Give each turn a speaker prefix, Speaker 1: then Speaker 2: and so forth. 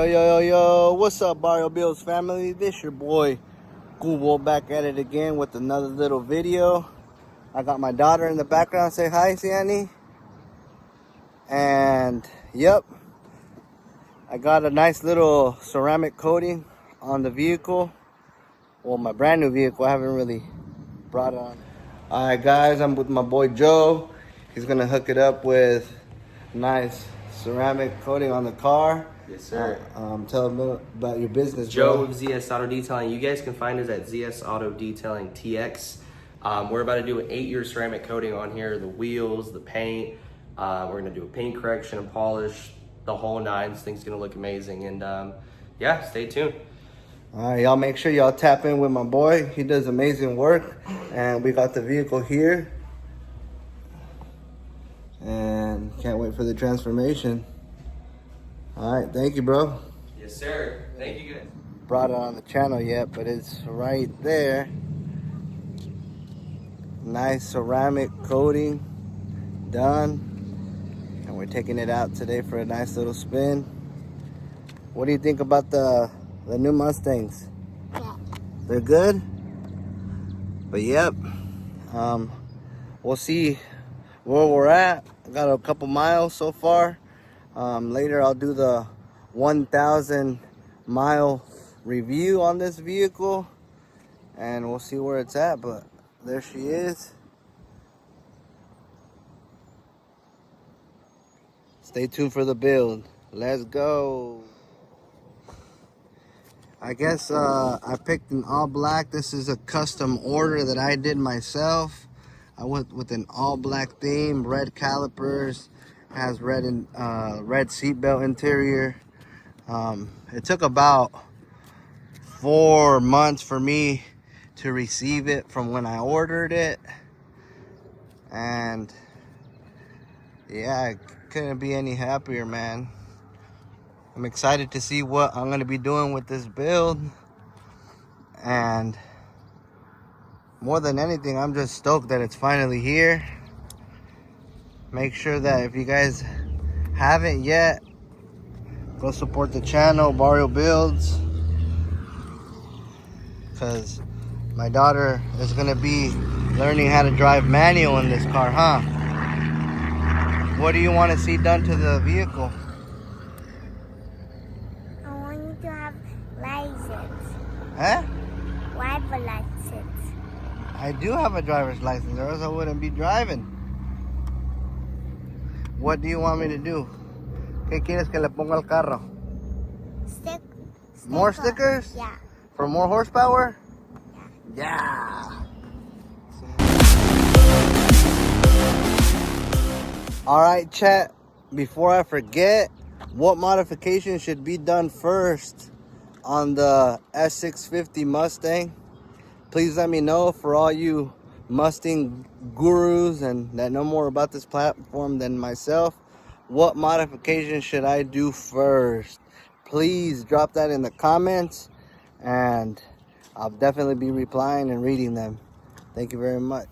Speaker 1: Yo, what's up, Barrio Bills family? This your boy, Google, back at it again with another little video. I got my daughter in the background. Say hi, Siani. And, yep, I got a nice little ceramic coating on the vehicle. Well, my brand new vehicle. I haven't really brought it on. Alright, guys, I'm with my boy Joe. He's gonna hook it up with nice ceramic coating on the car.
Speaker 2: Yes, sir.
Speaker 1: Tell them about your business,
Speaker 2: Joe
Speaker 1: bro.
Speaker 2: with ZS Auto Detailing. You guys can find us at ZS Auto Detailing TX. We're about to do an 8-year ceramic coating on here, the wheels, the paint. We're gonna do a paint correction and polish, the whole nine. This thing's gonna look amazing. And yeah, stay tuned.
Speaker 1: All right, y'all make sure y'all tap in with my boy. He does amazing work. And we got the vehicle here. And can't wait for the transformation. All right, thank you, bro.
Speaker 2: Yes, sir. Thank you, guys.
Speaker 1: Brought it on the channel yet, but it's right there. Nice ceramic coating done. And we're taking it out today for a nice little spin. What do you think about the new Mustangs?
Speaker 3: Yeah.
Speaker 1: They're good? But yep. We'll see where we're at. I got a couple miles so far. Later I'll do the 1,000 mile review on this vehicle and we'll see where it's at, but there she is. Stay tuned for the build. Let's go. I guess I picked an all black. This is a custom order that I did myself. I went with an all black theme, red calipers, has red seatbelt interior. It took about 4 months for me to receive it from when I ordered it, and yeah, I couldn't be any happier, man. I'm excited to see what I'm gonna be doing with this build, and more than anything, I'm just stoked that it's finally here. Make sure that if you guys haven't yet, go support the channel, Barrio Builds, because my daughter is gonna be learning how to drive manual in this car, huh? What do you want to see done to the vehicle?
Speaker 3: I want you to have license.
Speaker 1: Huh?
Speaker 3: Driver license.
Speaker 1: I do have a driver's license, or else I wouldn't be driving. What do you want me to do? ¿Qué quieres que le ponga al carro?
Speaker 3: Sticker.
Speaker 1: More stickers?
Speaker 3: Yeah.
Speaker 1: For more horsepower? Yeah. All right, chat. Before I forget, what modification should be done first on the S650 Mustang? Please let me know, for all you Mustang gurus and that know more about this platform than myself. What modification should I do first? Please drop that in the comments and I'll definitely be replying and reading them. Thank you very much.